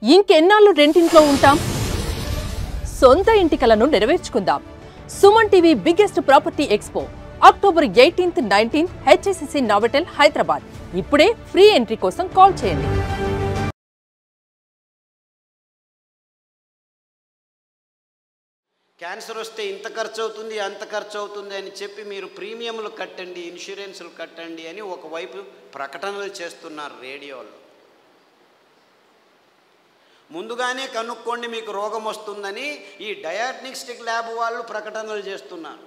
ఇంకెన్నాళ్ళు రెంటింట్లో ఉంటాం? సొంత ఇంటి కలను నెరవేర్చుకుందాం. Suman TV biggest property expo October 18th, 19th HSCC Novotel Hyderabad. ఇప్పుడే ఫ్రీ ఎంట్రీ కోసం కాల్ చేయండి. క్యాన్సర్ వస్తే ఇంత ఖర్చు అవుతుంది అంత ఖర్చు అవుతుంది అని చెప్పి మీరు ప్రీమియంలు కట్టండి, ఇన్సూరెన్సులు కట్టండి అని ఒకవైపు ప్రకటనలు చేస్తున్నారు రేడియోలో. ముందుగానే కనుక్కోండి మీకు రోగం వస్తుందని ఈ డయాగ్నోస్టిక్ ల్యాబ్ వాళ్ళు ప్రకటనలు చేస్తున్నారు.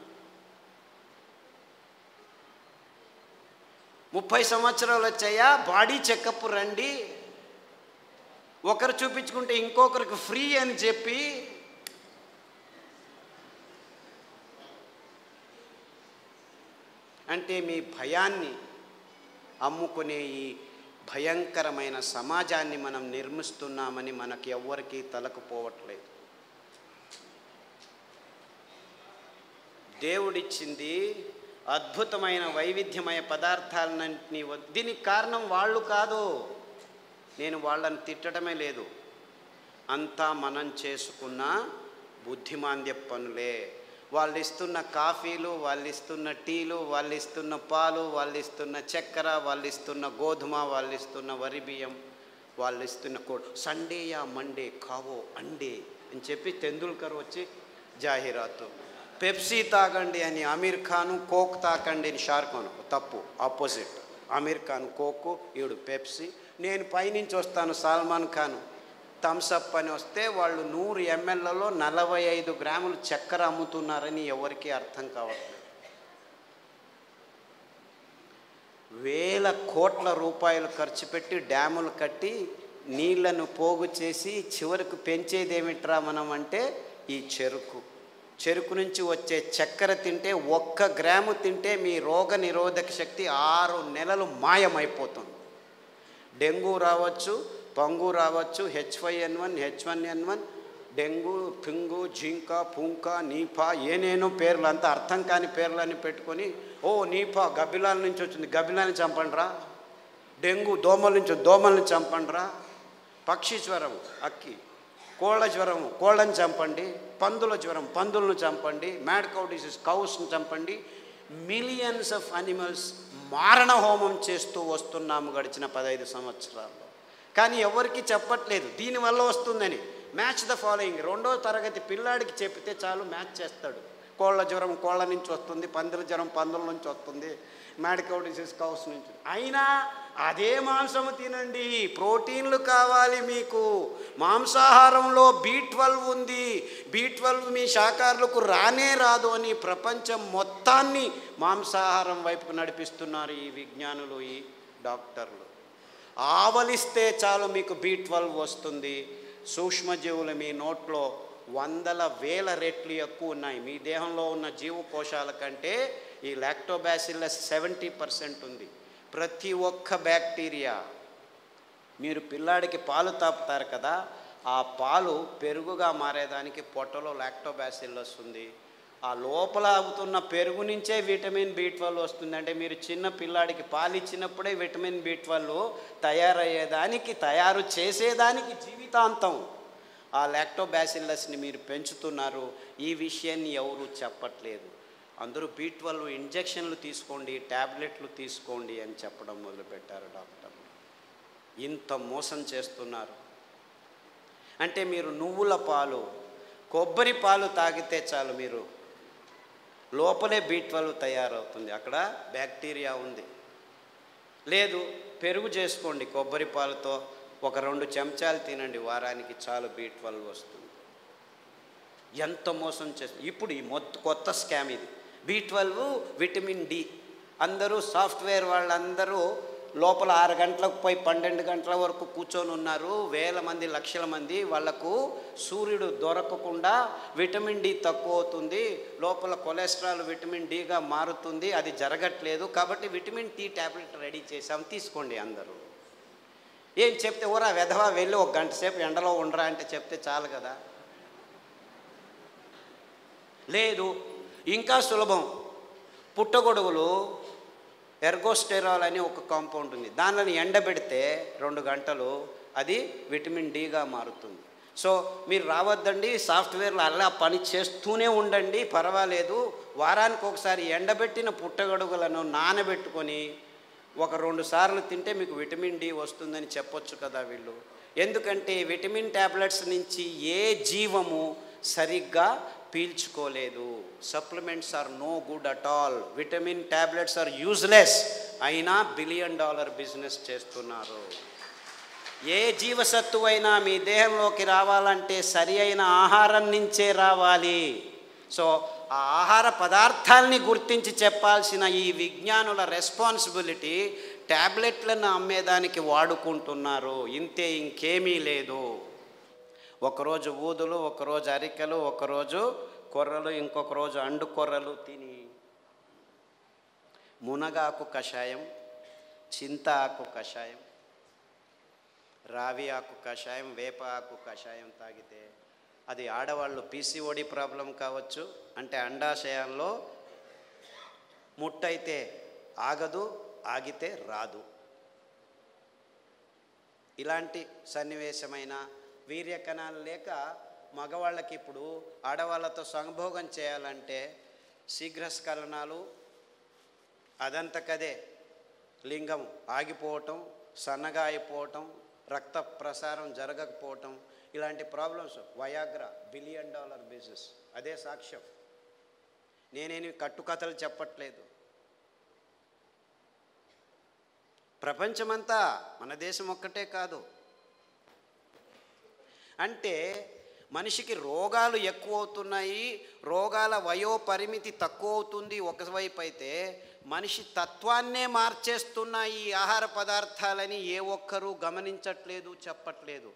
30 సంవత్సరాలు వచ్చాయా, బాడీ చెకప్ రండి, ఒకరు చూపించుకుంటే ఇంకొకరికి ఫ్రీ అని చెప్పి అంటే మీ భయాన్ని అమ్ముకునే ఈ భయంకరమైన సమాజాన్ని మనం నిర్మిస్తున్నామని మనకి ఎవ్వరికీ తలకపోవట్లేదు. దేవుడిచ్చింది అద్భుతమైన వైవిధ్యమయ పదార్థాలన్నింటినీ, దీనికి కారణం వాళ్ళు కాదు. నేను వాళ్ళని తిట్టడమే లేదు, అంతా మనం చేసుకున్న బుద్ధిమాంద్య పనులే. వాళ్ళు ఇస్తున్న కాఫీలు, వాళ్ళు ఇస్తున్న టీలు, వాళ్ళు ఇస్తున్న పాలు, వాళ్ళు ఇస్తున్న చక్కెర, వాళ్ళు ఇస్తున్న గోధుమ, వాళ్ళు ఇస్తున్న వరి బియ్యం, వాళ్ళు ఇస్తున్న సండేయా మండే కావో అండే అని చెప్పి తెందుల్కర్ వచ్చి జాహీరాతు. పెప్సీ తాగండి అని అమీర్ ఖాను, కోక్ తాకండి అని షారుఖాన్. తప్పు, ఆపోజిట్. అమీర్ ఖాన్ కోకు, ఈడు పెప్సీ. నేను పైనుంచి వస్తాను సల్మాన్ ఖాన్ థమ్సప్ అని వస్తే వాళ్ళు 100 mlలో 45 గ్రాములు చక్కెర అమ్ముతున్నారని ఎవరికీ అర్థం కావట్లేదు. వేల కోట్ల రూపాయలు ఖర్చు పెట్టి డ్యాములు కట్టి నీళ్లను పోగు చేసి చివరికి పెంచేదేమిట్రా మనం అంటే ఈ చెరుకు నుంచి వచ్చే చక్కెర తింటే 1 గ్రాము తింటే మీ రోగ నిరోధక శక్తి 6 నెలలు మాయమైపోతుంది. డెంగ్యూ రావచ్చు, పంగు రావచ్చు, H5N1, H1N1, డెంగ్యూ, పింగు, జింక, పుంక, నీపా, ఏనేనో పేర్లు, అంతా అర్థం కాని పేర్లని పెట్టుకొని, ఓ నీపా గబ్బిలాల నుంచి వచ్చింది, గబ్బిలాన్ని చంపండిరా. డెంగ్యూ దోమల నుంచి, దోమల్ని చంపండిరా. పక్షి జ్వరం, అక్కి. కోళ్ళ జ్వరం, కోళ్ళని చంపండి. పందుల జ్వరం, పందులను చంపండి. మ్యాడ్ కౌ డిసీజ్, కౌస్ని చంపండి. మిలియన్స్ ఆఫ్ అనిమల్స్ మారణ హోమం చేస్తూ వస్తున్నాము గడిచిన 15 సంవత్సరాల్లో. కానీ ఎవరికి చెప్పట్లేదు దీనివల్ల వస్తుందని. Match the following. 2వ తరగతి పిల్లాడికి చెప్తే చాలు, మ్యాచ్ చేస్తాడు. కోళ్ళ జ్వరం కోళ్ళ నుంచి వస్తుంది, పందుల జ్వరం పందుల నుంచి వస్తుంది, మ్యాడ్ కౌ డిసీజ్ కౌస్ నుంచి. అయినా అదే మాంసము తినండి, ప్రోటీన్లు కావాలి మీకు. మాంసాహారంలో B12 ఉంది, B12 మీ శాకాహారులకు రానే రాదు అని ప్రపంచం మొత్తాన్ని మాంసాహారం వైపుకు నడిపిస్తున్నారు ఈ విజ్ఞానులు, ఈ డాక్టర్లు. ఆవలిస్తే చాలు మీకు B12 వస్తుంది. సూక్ష్మజీవులు మీ నోట్లో 100,000 రెట్లు ఎక్కువ ఉన్నాయి. మీ దేహంలో ఉన్న జీవకోశాల కంటే ఈ లాక్టోబాసిల్లస్ 70% ఉంది. ప్రతి ఒక్క బ్యాక్టీరియా, మీరు పిల్లాడికి పాలు తాపుతారు కదా, ఆ పాలు పెరుగుగా మారేదానికి పొట్టలో లాక్టోబాసిల్లస్ ఉంది. ఆ లోపల అవుతున్న పెరుగు నుంచే విటమిన్ B12 వస్తుంది. అంటే మీరు చిన్న పిల్లాడికి పాలు ఇచ్చినప్పుడే విటమిన్ B12 తయారు చేసేదానికి జీవితాంతం ఆ లాక్టోబాసిల్లస్ని మీరు పెంచుతున్నారు. ఈ విషయాన్ని ఎవరు చెప్పట్లేదు. అందరూ B12 ఇంజెక్షన్లు తీసుకోండి, ట్యాబ్లెట్లు తీసుకోండి అని చెప్పడం మొదలుపెట్టారు డాక్టర్లు. ఇంత మోసం చేస్తున్నారు. అంటే మీరు నువ్వుల పాలు, కొబ్బరి పాలు తాగితే చాలు, మీరు లోపలే B12 తయారవుతుంది, అక్కడ బ్యాక్టీరియా ఉంది. లేదు, పెరుగు చేసుకోండి కొబ్బరి పాలతో, ఒక 2 చెంచాలు తినండి వారానికి, చాలు B12 వస్తుంది. ఎంత మోసం చేస్తుంది. ఇప్పుడు ఈ కొత్త స్కామ్ ఇది. B12, vitamin D. అందరూ సాఫ్ట్వేర్ వాళ్ళందరూ లోపల 6 గంటలకు పోయి 12 గంటల వరకు కూర్చొని ఉన్నారు. వేల మంది, లక్షల మంది. వాళ్లకు సూర్యుడు దొరకకుండా విటమిన్ D తక్కువ అవుతుంది, లోపల కొలెస్ట్రాల్ విటమిన్ Dగా మారుతుంది. అది జరగట్లేదు కాబట్టి విటమిన్ T ట్యాబ్లెట్ రెడీ చేసాం, తీసుకోండి అందరూ. ఏం చెప్తే ఓరా వెధవా వెళ్ళి 1 గంట సేపు ఎండలో ఉండరా అంటే చెప్తే చాలు కదా. లేదు, ఇంకా సులభం. పుట్టగొడుగులు ఎర్గోస్టెరాల్ అని ఒక కాంపౌండ్ ఉంది, దానిని ఎండబెడితే 2 గంటలు అది విటమిన్ డిగా మారుతుంది. సో మీరు రావద్దండి, సాఫ్ట్వేర్లో అలా పని చేస్తూనే ఉండండి, పర్వాలేదు. వారానికి ఒకసారి ఎండబెట్టిన పుట్టగొడుగులను నానబెట్టుకొని 1-2 సార్లు తింటే మీకు విటమిన్ డి వస్తుందని చెప్పొచ్చు కదా వీళ్ళు. ఎందుకంటే విటమిన్ ట్యాబ్లెట్స్ నుంచి ఏ జీవము సరిగ్గా పీల్చుకోలేదు. Supplements are no good at all. Vitamin tablets are useless. అయినా $1 బిలియన్ బిజినెస్ చేస్తున్నారు. ఏ జీవసత్తువైనా మీ దేహంలోకి రావాలంటే సరి అయిన ఆహారం నుంచే రావాలి. సో ఆ ఆహార పదార్థాలని గుర్తించి చెప్పాల్సిన ఈ విజ్ఞానుల రెస్పాన్సిబిలిటీ ట్యాబ్లెట్లను అమ్మేదానికి వాడుకుంటున్నారు. ఇంతే, ఇంకేమీ లేదు. ఒకరోజు ఊదులు, ఒకరోజు అరికెలు, ఒకరోజు కొర్రలు, ఇంకొక రోజు అండు కొర్రలు తిని మునగాకు కషాయం, చింత ఆకు కషాయం, రావి ఆకు కషాయం, వేప ఆకు కషాయం తాగితే అది ఆడవాళ్ళు పీసీఓడి ప్రాబ్లం కావచ్చు, అంటే అండాశయాల్లో ముట్టయితే ఆగదు, ఆగితే రాదు. ఇలాంటి సన్నివేశమైన వీర్యకణాలు లేక మగవాళ్ళకి ఇప్పుడు ఆడవాళ్ళతో సంభోగం చేయాలంటే శీఘ్రస్ఖలనాలు, అదంతకదే లింగం ఆగిపోవటం, సన్నగా అయిపోవటం, రక్త ప్రసారం జరగకపోవటం, ఇలాంటి ప్రాబ్లమ్స్. Viagra $1 billion business. అదే సాక్ష్యం. నేనేమి కట్టుకథలు చెప్పట్లేదు. ప్రపంచమంతా, మన దేశం ఒక్కటే కాదు. అంటే మనిషికి రోగాలు ఎక్కువ అవుతున్నాయి, రోగాల వయోపరిమితి తక్కువ అవుతుంది ఒకవైపు అయితే, మనిషి తత్వాన్నే మార్చేస్తున్నాయి ఈ ఆహార పదార్థాలని ఏ ఒక్కరూ గమనించట్లేదు, చెప్పట్లేదు.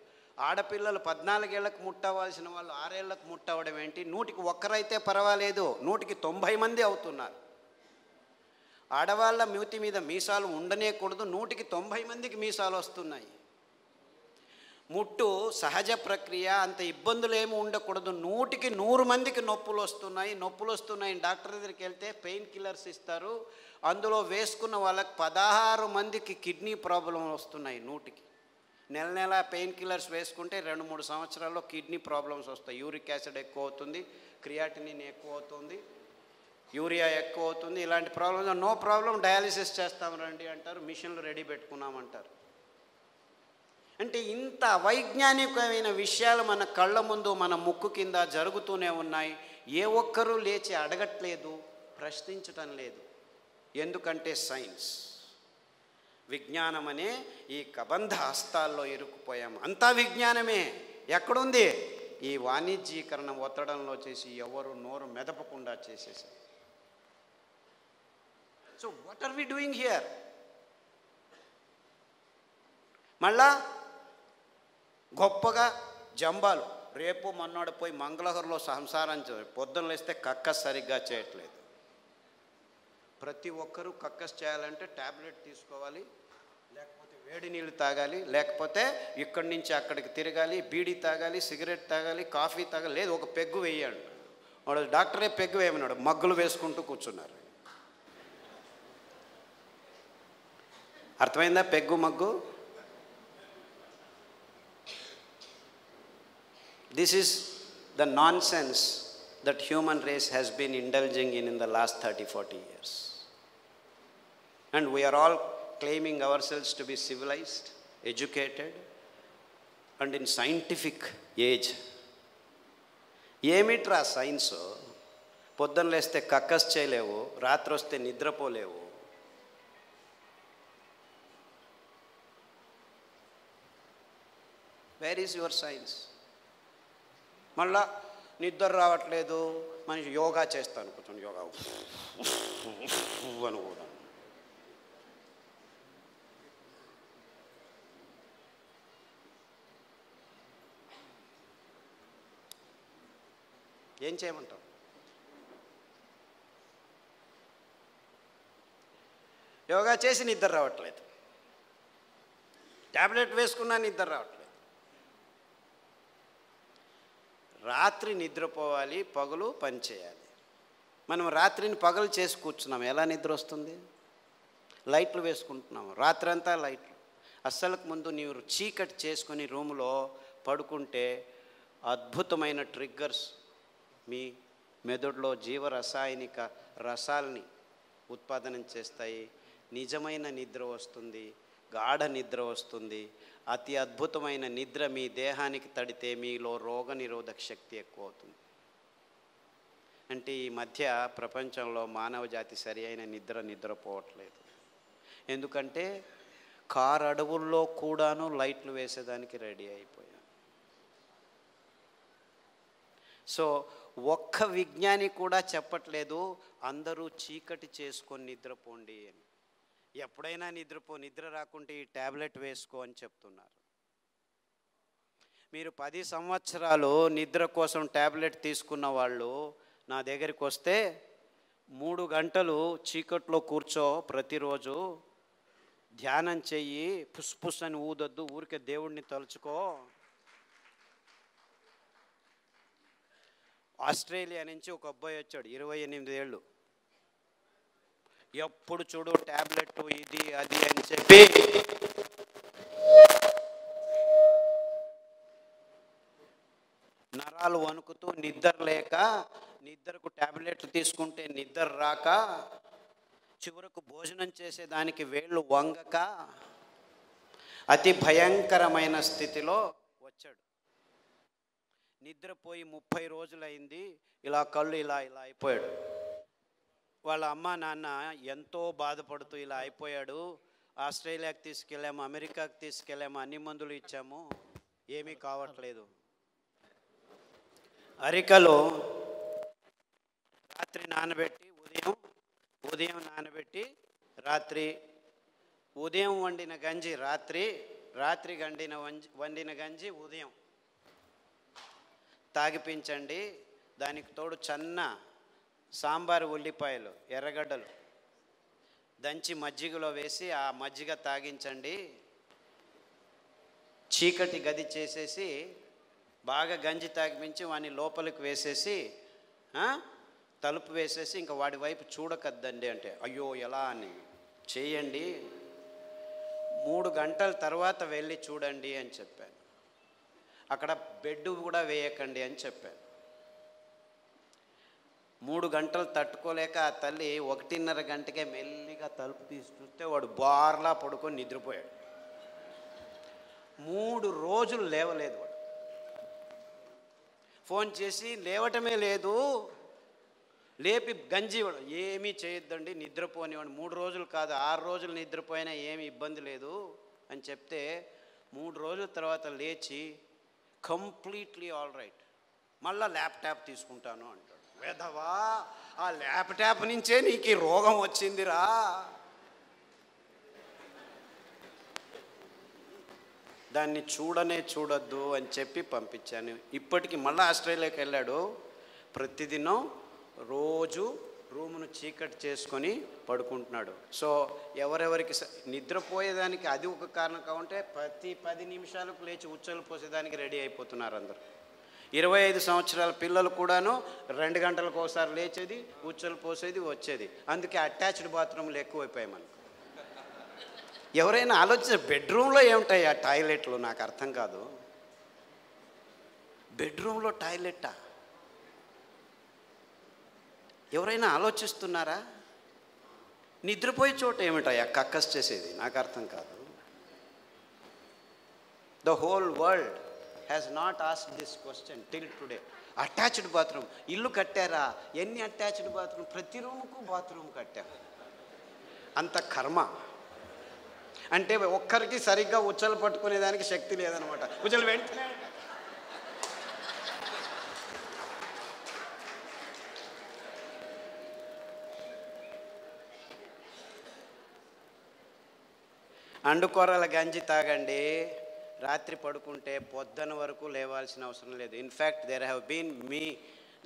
ఆడపిల్లలు 14 ఏళ్లకు ముట్టవలసిన వాళ్ళు 6 ఏళ్లకు ముట్టవడం ఏంటి? 100కి 1 అయితే పర్వాలేదు, 100కి 90 మంది అవుతున్నారు. ఆడవాళ్ళ మూతి మీద మీసాలు ఉండనేకూడదు, 100కి 90 మందికి మీసాలు వస్తున్నాయి. ముట్టు సహజ ప్రక్రియ, అంత ఇబ్బందులు ఏమి ఉండకూడదు, 100కి 100 మందికి నొప్పులు వస్తున్నాయి. డాక్టర్ దగ్గరికి వెళ్తే పెయిన్ కిల్లర్స్ ఇస్తారు, అందులో వేసుకున్న వాళ్ళకి 16 మందికి కిడ్నీ ప్రాబ్లం వస్తున్నాయి. 100కి నెల పెయిన్ కిల్లర్స్ వేసుకుంటే 2-3 సంవత్సరాల్లో కిడ్నీ ప్రాబ్లమ్స్ వస్తాయి. యూరిక్ యాసిడ్ ఎక్కువ అవుతుంది, క్రియాటినిన్ ఎక్కువ అవుతుంది, యూరియా ఎక్కువ అవుతుంది. ఇలాంటి ప్రాబ్లమ్స్ నో ప్రాబ్లం, డయాలిసిస్ చేస్తాం రండి అంటారు, మిషన్లు రెడీ పెట్టుకున్నామంటారు. అంటే ఇంత వైజ్ఞానికమైన విషయాలు మన కళ్ళ ముందు, మన ముక్కు కింద జరుగుతూనే ఉన్నాయి. ఏ ఒక్కరూ లేచి అడగట్లేదు, ప్రశ్నించటం లేదు. ఎందుకంటే సైన్స్, విజ్ఞానం అనే ఈ కబంధ హస్తాల్లో ఇరుక్కుపోయాము. అంతా విజ్ఞానమే. ఎక్కడుంది? ఈ వాణిజ్యీకరణ ఒత్తడంలో చేసి ఎవరు నోరు మెదపకుండా చేసేసారు. So what are we doing here? మళ్ళా గొప్పగా జంబాలు, రేపు మొన్నడు పోయి మంగళహరులో సంసారం పొద్దున్న లేస్తే కక్కస్ సరిగ్గా చేయట్లేదు. ప్రతి ఒక్కరూ కక్కస్ చేయాలంటే ట్యాబ్లెట్ తీసుకోవాలి, లేకపోతే వేడి నీళ్ళు తాగాలి, లేకపోతే ఇక్కడి నుంచి అక్కడికి తిరగాలి, బీడీ తాగాలి, సిగరెట్ తాగాలి, కాఫీ తాగాలి, లేదు ఒక పెగ్గు వేయాలి. వాడు డాక్టరే పెగ్గు వేయమన్నాడు, మగ్గులు వేసుకుంటూ కూర్చున్నారు. అర్థమైందా peg mug? This is the nonsense that human race has been indulging in the last 30-40 years. And we are all claiming ourselves to be civilized, educated, and in scientific age. ఏమిట్రా science? పొద్దున్న లేస్తే కక్కస్ చేయలేవు, రాత్రి వస్తే నిద్రపోలేవు. Where is your science? మళ్ళా నిద్ర రావట్లేదు, మనిషి యోగా చేస్తాను, కూర్చొని యోగా అని కూడా. ఏం చేయమంటావు? యోగా చేసి నిద్ర రావట్లేదు, ట్యాబ్లెట్ వేసుకున్నా నిద్ర రావట్లేదు. రాత్రి నిద్రపోవాలి, పగలు పని చేయాలి. మనం రాత్రిని పగలు చేసి కూర్చున్నాం, ఎలా నిద్ర వస్తుంది? లైట్లు వేసుకుంటున్నాము, రాత్రి అంతా లైట్లు. అస్సలకు ముందు నీవు చీకటి చేసుకొని రూములో పడుకుంటే అద్భుతమైన ట్రిగ్గర్స్ మీ మెదడులో జీవరసాయనిక రసాల్ని ఉత్పాదనం చేస్తాయి. నిజమైన నిద్ర వస్తుంది, గాఢ నిద్ర వస్తుంది. అతి అద్భుతమైన నిద్ర మీ దేహానికి తడితే మీలో రోగనిరోధక శక్తి ఎక్కువ అవుతుంది. అంటే ఈ మధ్య ప్రపంచంలో మానవ జాతి సరి అయిన నిద్రపోవట్లేదు. ఎందుకంటే కారు అడవుల్లో కూడాను లైట్లు వేసేదానికి రెడీ అయిపోయాం. సో ఒక్క విజ్ఞాని కూడా చెప్పట్లేదు అందరూ చీకటి చేసుకొని నిద్రపోండి అని. ఎప్పుడైనా నిద్ర రాకుంటే ఈ ట్యాబ్లెట్ వేసుకో అని చెప్తున్నారు. మీరు 10 సంవత్సరాలు నిద్ర కోసం ట్యాబ్లెట్ తీసుకున్న వాళ్ళు నా దగ్గరికి వస్తే 3 గంటలు చీకట్లో కూర్చో, ప్రతిరోజు ధ్యానం చెయ్యి, పుస్ అని ఊదొద్దు, ఊరికే దేవుడిని తలుచుకో. ఆస్ట్రేలియా నుంచి ఒక అబ్బాయి వచ్చాడు, 28 ఏళ్ళు. ఎప్పుడు చూడు ట్యాబ్లెట్ ఇది అది అని చెప్పి నరాలు వణుకుతూ నిద్ర లేక, నిద్రకు ట్యాబ్లెట్లు తీసుకుంటే నిద్ర రాక, చివరకు భోజనం చేసేదానికి వేళ్ళు వంగక అతి భయంకరమైన స్థితిలో వచ్చాడు. నిద్రపోయి 30 రోజులైంది. ఇలా కళ్ళు ఇలా అయిపోయాడు. వాళ్ళ అమ్మ నాన్న ఎంతో బాధపడుతూ ఇలా అయిపోయాడు, ఆస్ట్రేలియాకి తీసుకెళ్ళాము, అమెరికాకి తీసుకెళ్ళాము, అన్ని మందులు ఇచ్చాము, ఏమీ కావట్లేదు. అరికలో రాత్రి నానబెట్టి ఉదయం నానబెట్టి రాత్రి, ఉదయం వండిన గంజి రాత్రి వండిన గంజి ఉదయం తాగిపించండి. దానికి తోడు చన్న సాంబారు ఉల్లిపాయలు, ఎర్రగడ్డలు దంచి మజ్జిగలో వేసి ఆ మజ్జిగ తాగించండి. చీకటి గది చేసేసి బాగా గంజి తాగిపించి వాడిని లోపలికి వేసేసి తలుపు వేసేసి ఇంకా వాడి వైపు చూడకద్దండి అంటే, అయ్యో ఎలా అని చేయండి, 3 గంటల తర్వాత వెళ్ళి చూడండి అని చెప్పాను. అక్కడ బెడ్ కూడా వేయకండి అని చెప్పాను. 3 గంటలు తట్టుకోలేక ఆ తల్లి 1:30 గంటకే మెల్లిగా తలుపు తీసి చూస్తే వాడు బార్లా పడుకొని నిద్రపోయాడు. 3 రోజులు లేవలేదు వాడు. ఫోన్ చేసి లేవటమే లేదు, లేపి గంజి ఏమీ చేయొద్దండి, నిద్రపోనివాడు. 3 రోజులు కాదు 6 రోజులు నిద్రపోయినా ఏమి ఇబ్బంది లేదు అని చెప్తే 3 రోజుల తర్వాత లేచి కంప్లీట్లీ ఆల్ రైట్, మళ్ళీ ల్యాప్టాప్ తీసుకుంటాను అంటాడు. వేదవా, ఆ ల్యాప్టాప్ నుంచే నీకు ఈ రోగం వచ్చిందిరా. దాన్ని చూడొద్దు అని చెప్పి పంపించాను. ఇప్పటికి మళ్ళీ ఆస్ట్రేలియాకి వెళ్ళాడు. ప్రతిదినం రోజు రూమును చీకటి చేసుకొని పడుకుంటున్నాడు. సో ఎవరెవరికి నిద్రపోయేదానికి అది ఒక కారణం కావంటే ప్రతి 10 నిమిషాలకు లేచి ఉచ్చలు పోసేదానికి రెడీ అయిపోతున్నారు అందరూ. 25 సంవత్సరాల పిల్లలు కూడాను 2 గంటలకు ఒకసారి లేచేది, ఉచ్చలు పోసేది, వచ్చేది. అందుకే అటాచ్డ్ బాత్రూమ్లు ఎక్కువైపోయాయి మనకు. ఎవరైనా ఆలోచించారు బెడ్రూమ్లో ఏముంటాయి ఆ టాయిలెట్లు? నాకు అర్థం కాదు. బెడ్రూమ్లో టాయిలెట్టా? ఎవరైనా ఆలోచిస్తున్నారా? నిద్రపోయే చోట ఏమిటాయా కక్కస్ చేసేది? నాకు అర్థం కాదు. The whole world has not asked this question till today. Attached bathroom ఇల్లు కట్టారా? ఎన్ని అటాచ్డ్ బాత్రూమ్? ప్రతి రూముకు బాత్రూమ్ కట్టారు. అంత కర్మ. అంటే ఒక్కరికి సరిగ్గా ఉచ్చలు పట్టుకునేదానికి శక్తి లేదనమాట. ఉచ్చలు వెంటనే అండుకొరల గంజి తాగండి. రాత్రి పడుకుంటే పొద్దున వరకు లేవాల్సిన అవసరం లేదు. In fact there have been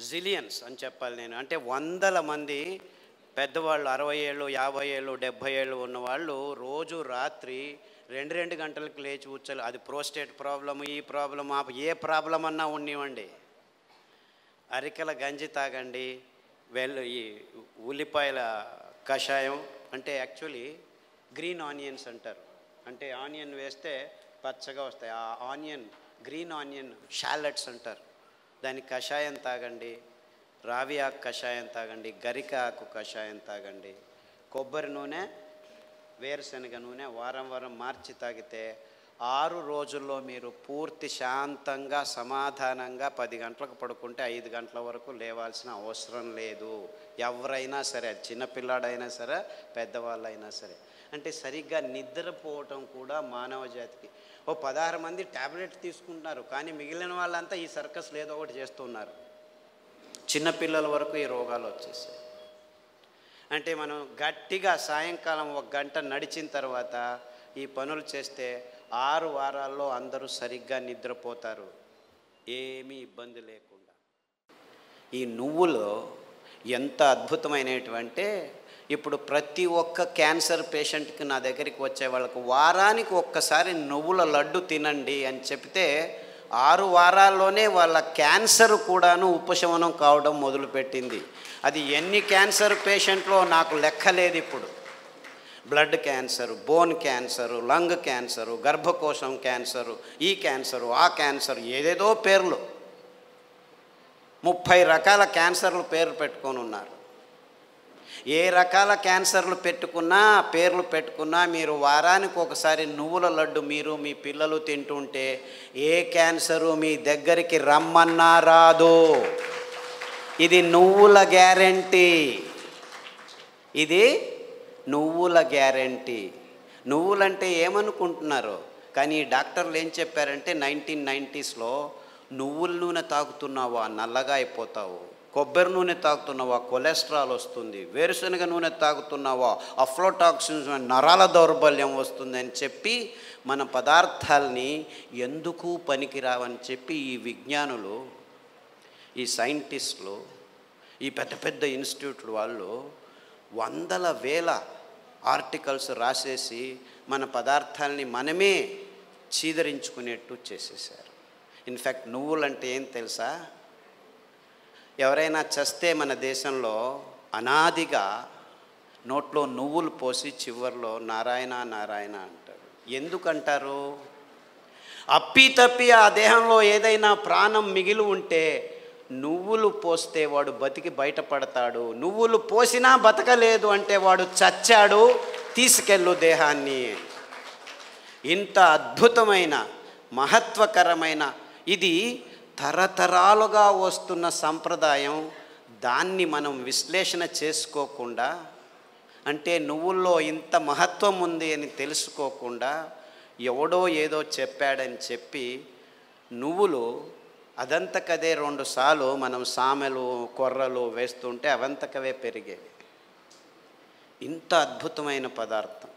zillions అని చెప్పాలి నేను. అంటే 100 మంది పెద్దవాళ్ళు 60 ఏళ్ళు 50 ఏళ్ళు 70 ఏళ్ళు ఉన్నవాళ్ళు రోజు రాత్రి 2 గంటలకు లేచి ఉచ్చలు, అది ప్రోస్టేట్ ప్రాబ్లము, ఈ ప్రాబ్లం, ఏ ప్రాబ్లం అన్నా ఉన్నివ్వండి, అరికెల గంజి తాగండి. ఈ ఉల్లిపాయల కషాయం అంటే యాక్చువల్లీ గ్రీన్ ఆనియన్స్ అంటారు. అంటే ఆనియన్ వేస్తే పచ్చగా వస్తాయి. ఆ ఆనియన్, గ్రీన్ ఆనియన్ షాలెట్స్ అంటారు. దాని కషాయం తాగండి, రావి ఆకు కషాయం తాగండి, గరిక ఆకు కషాయం తాగండి, కొబ్బరి నూనె, వేరుశనగ నూనె వారం వారం మార్చి తాగితే 6 రోజుల్లో మీరు పూర్తి శాంతంగా సమాధానంగా 10 గంటలకు పడుకుంటే 5 గంటల వరకు లేవాల్సిన అవసరం లేదు. ఎవరైనా సరే, చిన్నపిల్లాడైనా సరే, పెద్దవాళ్ళైనా సరే. అంటే సరిగ్గా నిద్రపోవటం కూడా మానవ జాతికి. 16 మంది ట్యాబ్లెట్ తీసుకుంటున్నారు, కానీ మిగిలిన వాళ్ళంతా ఈ సర్కస్లు ఏదో ఒకటి చేస్తున్నారు. చిన్నపిల్లల వరకు ఈ రోగాలు వచ్చేసాయి. అంటే మనం గట్టిగా సాయంకాలం 1 గంట నడిచిన తర్వాత ఈ పనులు చేస్తే 6 వారాల్లో అందరూ సరిగ్గా నిద్రపోతారు, ఏమీ ఇబ్బంది లేకుండా. ఈ నువ్వులు ఎంత అద్భుతమైనటువంటి, ఇప్పుడు ప్రతి ఒక్క క్యాన్సర్ పేషెంట్కి నా దగ్గరికి వచ్చే వాళ్ళకు వారానికి ఒక్కసారి నువ్వుల లడ్డు తినండి అని చెప్తే 6 వారాల్లోనే వాళ్ళ క్యాన్సర్ కూడాను ఉపశమనం కావడం మొదలుపెట్టింది. అది ఎన్ని క్యాన్సర్ పేషెంట్లో నాకు లెక్కలేదు. ఇప్పుడు blood cancer, bone cancer, lung cancer, గర్భకోశం క్యాన్సరు, ఈ క్యాన్సరు, ఆ క్యాన్సర్, ఏదేదో పేర్లు, 30 రకాల క్యాన్సర్లు పేర్లు పెట్టుకొని ఉన్నారు. ఏ రకాల క్యాన్సర్లు పేర్లు పెట్టుకున్నా మీరు వారానికి ఒకసారి నువ్వుల లడ్డు మీరు మీ పిల్లలు తింటుంటే ఏ క్యాన్సరు మీ దగ్గరికి రమ్మన్నా రాదు. ఇది నువ్వుల గ్యారెంటీ. ఇది నువ్వుల గ్యారెంటీ. నువ్వులంటే ఏమనుకుంటున్నారు? కానీ ఈ డాక్టర్లు ఏం చెప్పారంటే 1990స్లో నువ్వుల నూనె తాగుతున్నావా నల్లగా అయిపోతావు, కొబ్బరి నూనె తాగుతున్నావా కొలెస్ట్రాల్ వస్తుంది, వేరుశనగ నూనె తాగుతున్నావా అఫ్లోటాక్సిన్స్ నరాల దౌర్బల్యం వస్తుంది అని చెప్పి మన పదార్థాలని ఎందుకు పనికిరావని చెప్పి ఈ విజ్ఞానులు, ఈ సైంటిస్టులు, ఈ పెద్ద పెద్ద ఇన్స్టిట్యూట్లు వాళ్ళు వందల వేల ఆర్టికల్స్ రాసేసి మన పదార్థాలని మనమే చీదరించుకునేట్టు చేసేసారు. ఇన్ఫ్యాక్ట్ నువ్వులంటే ఏం తెలుసా? ఎవరైనా చస్తే మన దేశంలో అనాదిగా నోట్లో నువ్వులు పోసి చివర్లో నారాయణ నారాయణ అంటారు. ఎందుకంటారు? అప్పి ఆ దేహంలో ఏదైనా ప్రాణం మిగిలి ఉంటే నువ్వులు పోస్తే వాడు బతికి బయటపడతాడు, నువ్వులు పోసినా బతకలేదు అంటే వాడు చచ్చాడు, తీసుకెళ్ళు దేహాన్ని. ఇంత అద్భుతమైన మహత్వకరమైన ఇది తరతరాలుగా వస్తున్న సంప్రదాయం. దాన్ని మనం విశ్లేషణ చేసుకోకుండా, అంటే నువ్వుల్లో ఇంత మహత్వం ఉంది అని తెలుసుకోకుండా ఎవడో ఏదో చెప్పాడని చెప్పి నువ్వులు అదంతకదే 2 సార్లు మనం సామెలు కొర్రలు వేస్తుంటే అవంతకవే పెరిగేవి. ఇంత అద్భుతమైన పదార్థం.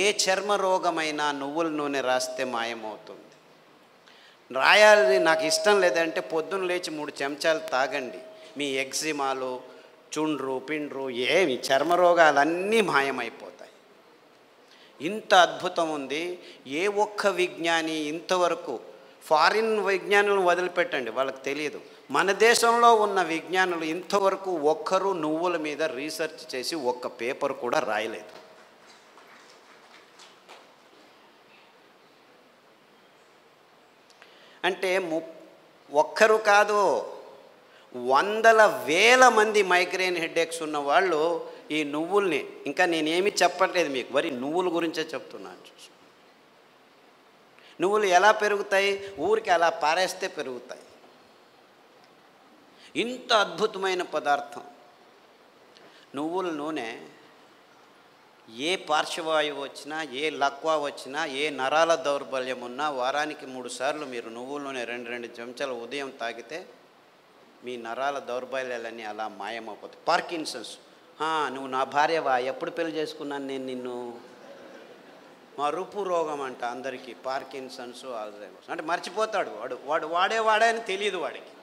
ఏ చర్మ రోగమైనా నువ్వుల నూనె రాస్తే మాయమవుతుంది. రాయాలి నాకు ఇష్టం లేదంటే పొద్దున్న లేచి 3 చెంచాలు తాగండి, మీ ఎగ్జిమాలు, చుండ్రు, పిండ్రు, ఏమి చర్మ రోగాలన్నీ మాయమైపోతాయి. ఇంత అద్భుతం ఉంది. ఏ ఒక్క విజ్ఞాని ఇంతవరకు, ఫారిన్ విజ్ఞానులను వదిలిపెట్టండి, వాళ్ళకి తెలియదు, మన దేశంలో ఉన్న విజ్ఞానులు ఇంతవరకు ఒక్కరు నువ్వుల మీద రీసెర్చ్ చేసి ఒక్క పేపర్ కూడా రాయలేదు. అంటే ఒక్కరు కాదు, వందల వేల మంది మైగ్రేన్ హెడేక్స్ ఉన్న వాళ్ళు ఈ నువ్వుల్ని, ఇంకా నేనేమి చెప్పట్లేదు మీకు, మరి నువ్వుల గురించే చెప్తున్నాను. నువ్వులు ఎలా పెరుగుతాయి? ఊరికి అలా పారేస్తే పెరుగుతాయి. ఇంత అద్భుతమైన పదార్థం నువ్వుల నూనె. ఏ పార్శ్వవాయువు వచ్చినా, ఏ లక్వా వచ్చినా, ఏ నరాల దౌర్బల్యం ఉన్నా వారానికి 3 సార్లు మీరు నువ్వుల నూనె 2 చెంచాలు ఉదయం తాగితే మీ నరాల దౌర్బల్యాలన్నీ అలా మాయమైపోతాయి. పార్కిన్సన్స్, నువ్వు నా భార్యవా, ఎప్పుడు పెళ్లి చేసుకున్నాను నేను నిన్ను, మరుపు రోగం అంట అందరికీ, పార్కిన్సన్స్, ఆల్జైమర్స్, అంటే మర్చిపోతాడు వాడు వాడే అని తెలియదు వాడికి.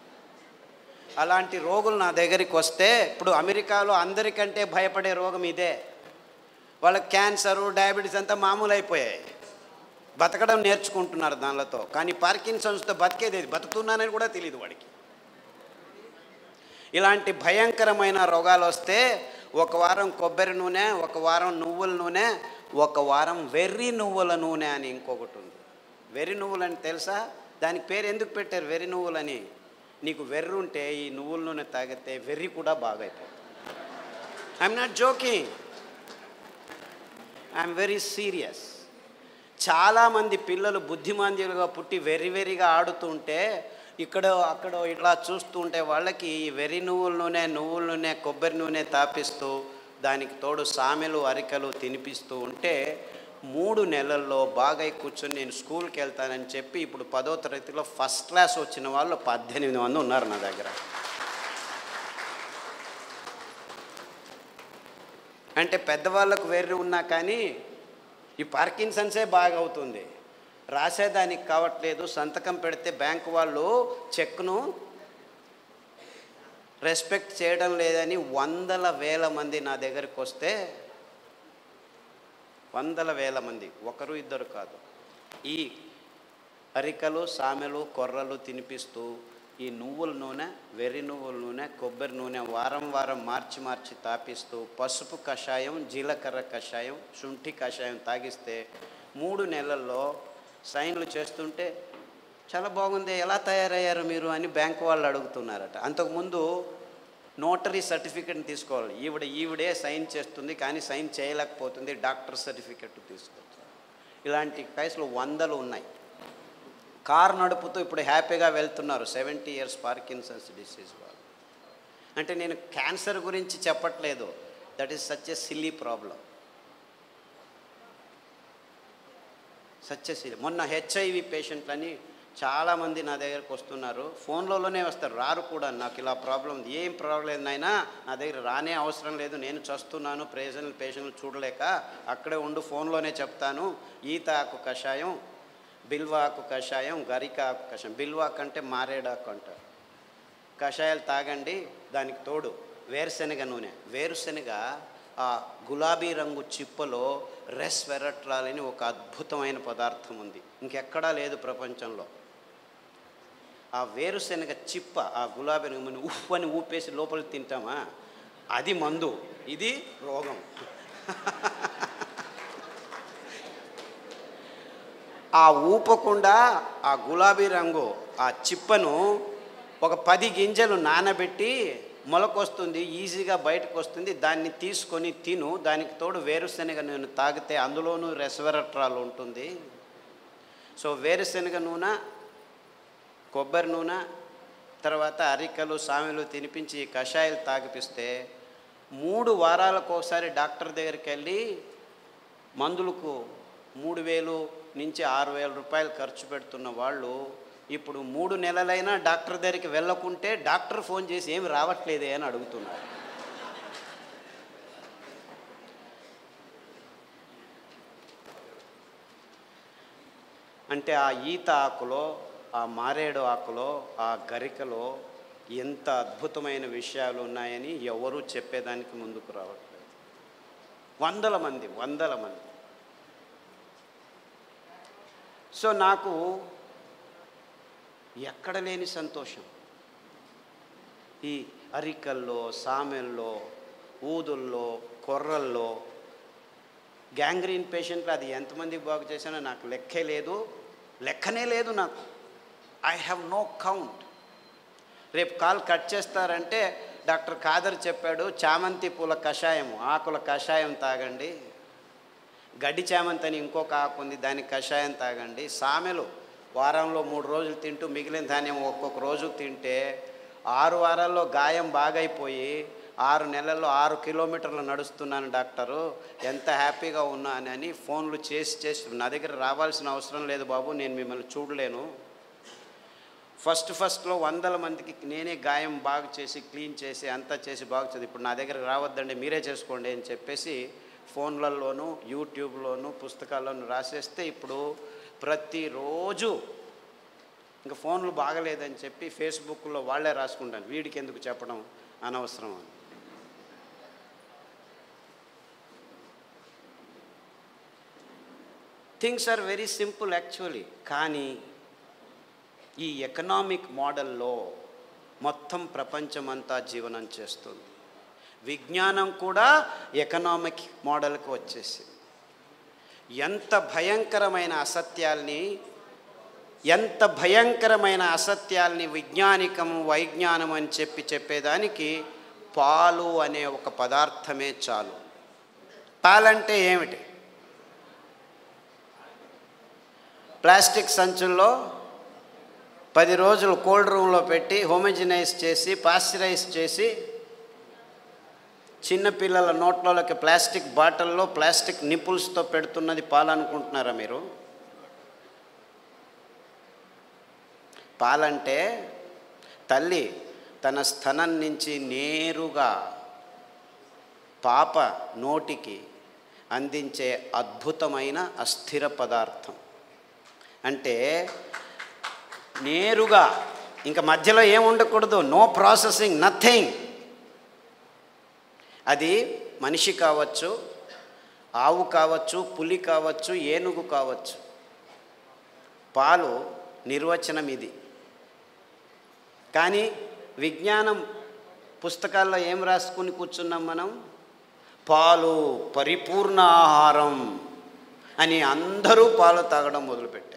అలాంటి రోగులు నా దగ్గరికి వస్తే, ఇప్పుడు అమెరికాలో అందరికంటే భయపడే రోగం ఇదే. వాళ్ళకి క్యాన్సరు, డయాబెటీస్ అంతా మామూలు అయిపోయాయి, బతకడం నేర్చుకుంటున్నారు దానితో. కానీ పార్కిన్సన్స్తో బతికేది, బతుకుతున్నానని కూడా తెలియదు వాడికి. ఇలాంటి భయంకరమైన రోగాలు వస్తే 1 వారం కొబ్బరి నూనె, 1 వారం నువ్వుల నూనె, ఒక వారం వెర్రి నువ్వుల నూనె అని ఇంకొకటి ఉంది. వెర్రి నువ్వులని తెలుసా? దానికి పేరు ఎందుకు పెట్టారు వెర్రి నువ్వులని? నీకు వెర్రి ఉంటే ఈ నువ్వుల నూనె తాగితే వెర్రి కూడా బాగా అయిపోతుంది. I'm not joking, I'm very serious. చాలామంది పిల్లలు బుద్ధిమాంద్యులుగా పుట్టి వెర్రిగా ఆడుతుంటే ఇక్కడ అక్కడ ఇట్లా చూస్తూ ఉంటే వాళ్ళకి ఈ వెర్రి నువ్వుల నూనె కొబ్బరి నూనె తాపిస్తూ దానికి తోడు సామెలు అరికలు తినిపిస్తూ ఉంటే 3 నెలల్లో బాగా కూర్చొని నేను స్కూల్కి వెళ్తానని చెప్పి ఇప్పుడు 10వ తరగతిలో ఫస్ట్ క్లాస్ వచ్చిన వాళ్ళు 18 మంది ఉన్నారు నా దగ్గర. అంటే పెద్దవాళ్ళకు వెర్రి ఉన్నా కానీ ఈ పార్కిన్సన్సే బాగా అవుతుంది, రాసేదానికి కావట్లేదు. సంతకం పెడితే బ్యాంకు వాళ్ళు చెక్ను రెస్పెక్ట్ చేయడం లేదని 100,000 మంది నా దగ్గరికి వస్తే, 100,000 మంది, ఒకరు ఇద్దరు కాదు, ఈ అరికలు సామెలు కొర్రలు తినిపిస్తూ ఈ నువ్వుల నూనె, వెర్రి నువ్వుల నూనె, కొబ్బరి నూనె వారం మార్చి తాపిస్తూ పసుపు కషాయం, జీలకర్ర కషాయం, శుంఠి కషాయం తాగిస్తే 3 నెలల్లో సైన్లు చేస్తుంటే చాలా బాగుంది, ఎలా తయారయ్యారు మీరు అని బ్యాంకు వాళ్ళు అడుగుతున్నారట. అంతకుముందు నోటరీ సర్టిఫికెట్ని తీసుకోవాలి, ఈవిడే సైన్ చేస్తుంది కానీ సైన్ చేయలేకపోతుంది, డాక్టర్ సర్టిఫికెట్ తీసుకోవచ్చు. ఇలాంటి కేసులు 100 ఉన్నాయి. కారు నడుపుతూ ఇప్పుడు హ్యాపీగా వెళ్తున్నారు 70 ఇయర్స్ పార్కిన్సన్స్ డిసీజ్ వాళ్ళు. అంటే నేను క్యాన్సర్ గురించి చెప్పట్లేదు, that is such a silly problem, such a silly. మొన్న HIV పేషెంట్లని చాలామంది నా దగ్గరకు వస్తున్నారు, ఫోన్లలోనే వస్తారు, రారు కూడా. నాకు ఇలా ప్రాబ్లం, ఏం ప్రాబ్లం లేదు నాయనా, నా దగ్గర రానే అవసరం లేదు, నేను చస్తున్నాను, పేషెంట్లు చూడలేక అక్కడే ఉండు, ఫోన్లోనే చెప్తాను. ఈత ఆకు కషాయం, బిల్వాకు కషాయం, గరిక ఆకు కషాయం, బిల్వాకు అంటే మారేడాకు అంటారు, కషాయాలు తాగండి. దానికి తోడు వేరుశెనగ నూనె, వేరుశెనగ ఆ గులాబీ రంగు చిప్పలో రెస్వెరట్రాల్ అని ఒక అద్భుతమైన పదార్థం ఉంది, ఇంకెక్కడా లేదు ప్రపంచంలో. ఆ వేరుశెనగ చిప్ప, ఆ గులాబీ రంగు ఉఫ్ అని ఊపేసి లోపలికి తింటామా, అది మందు, ఇది రోగం. ఆ ఊపకుండా ఆ గులాబీ రంగు ఆ చిప్పను ఒక 10 గింజలు నానబెట్టి మొలకొస్తుంది, ఈజీగా బయటకు వస్తుంది, దాన్ని తీసుకొని తిను. దానికి తోడు వేరుశెనగ నూనె తాగితే అందులోనూ రెస్వెరట్రాల్ ఉంటుంది. సో వేరుశెనగ నూనె, కొబ్బరి నూనె, తర్వాత అరికలు సామెలు తినిపించి కషాయాలు తాగిపిస్తే 3 వారాలకు ఒకసారి డాక్టర్ దగ్గరికి వెళ్ళి మందులకు 3,000 నుంచి 6,000 రూపాయలు ఖర్చు పెడుతున్న వాళ్ళు ఇప్పుడు 3 నెలలైనా డాక్టర్ దగ్గరికి వెళ్ళకుంటే డాక్టర్ ఫోన్ చేసి ఏమి రావట్లేదే అని అడుగుతున్నారు. అంటే ఆ ఈత ఆకులో, ఆ మారేడు ఆకులో, ఆ గరికలో ఎంత అద్భుతమైన విషయాలు ఉన్నాయని ఎవరూ చెప్పేదానికి ముందుకు రావట్లేదు. 100 మంది. సో నాకు ఎక్కడ లేని సంతోషం, ఈ అరికల్లో, సామెల్లో, ఊదుల్లో, కొర్రల్లో, గ్యాంగ్రీన్ పేషెంట్లు అది ఎంతమందికి బాగు చేశానో నాకు లెక్కనే లేదు నాకు. I have no count. రేపు కాల్ కట్ చేస్తారంటే డాక్టర్ ఖాదర్ చెప్పాడు, చామంతి పూల కషాయం, ఆకుల కషాయం తాగండి, గడ్డి చామంతి అని ఇంకొక ఆకు ఉంది, దానికి కషాయం తాగండి, సామెలు వారంలో 3 రోజులు తింటూ మిగిలిన ధాన్యం ఒక్కొక్క రోజు తింటే 6 వారాల్లో గాయం బాగైపోయి 6 నెలల్లో 6 కిలోమీటర్లు నడుస్తున్నాను డాక్టరు, ఎంత హ్యాపీగా ఉన్నానని ఫోన్లు చేసి నా దగ్గర రావాల్సిన అవసరం లేదు బాబు, నేను మిమ్మల్ని చూడలేను. ఫస్ట్లో 100 మందికి నేనే గాయం బాగు చేసి క్లీన్ చేసి అంతా చేసి బాగు చేసి, ఇప్పుడు నా దగ్గర రావద్దండి మీరే చేసుకోండి అని చెప్పేసి ఫోన్లలోనూ యూట్యూబ్లోనూ పుస్తకాల్లోనూ రాసేస్తే ఇప్పుడు ప్రతిరోజు ఇంకా ఫోన్లు బాగలేదని చెప్పి ఫేస్బుక్లో వాళ్ళే రాసుకుంటాను, వీడికి ఎందుకు చెప్పడం అనవసరం అని. Things are very simple actually. కానీ ఈ ఎకనామిక్ మోడల్లో మొత్తం ప్రపంచమంతా జీవనం చేస్తుంది. విజ్ఞానం కూడా ఎకనామిక్ మోడల్కి వచ్చేసింది. ఎంత భయంకరమైన అసత్యాల్ని విజ్ఞానికము వైజ్ఞానం అని చెప్పేదానికి పాలు అనే ఒక పదార్థమే చాలు. పాలంటే ఏమిటి? ప్లాస్టిక్ సంచుల్లో 10 రోజులు కోల్డ్ రూమ్లో పెట్టి హోమోజినైజ్ చేసి పాస్చరైజ్ చేసి చిన్నపిల్లల నోట్లోకి ప్లాస్టిక్ బాటిల్లో ప్లాస్టిక్ నిపుల్స్తో పెడుతున్నది పాలనుకుంటున్నారా మీరు? పాలంటే తల్లి తన స్తనం నుంచి నేరుగా పాప నోటికి అందించే అద్భుతమైన అస్థిర పదార్థం. అంటే నేరుగా, ఇంకా మధ్యలో ఏం ఉండకూడదు, నో ప్రాసెసింగ్, నథింగ్. అది మనిషి కావచ్చు, ఆవు కావచ్చు, పులి కావచ్చు, ఏనుగు కావచ్చు. పాలు నిర్వచనం ఇది. కానీ విజ్ఞానం పుస్తకాల్లో ఏం రాసుకుని కూర్చున్నాం మనం? పాలు పరిపూర్ణ ఆహారం అని అందరూ పాలు తాగడం మొదలుపెట్టారు.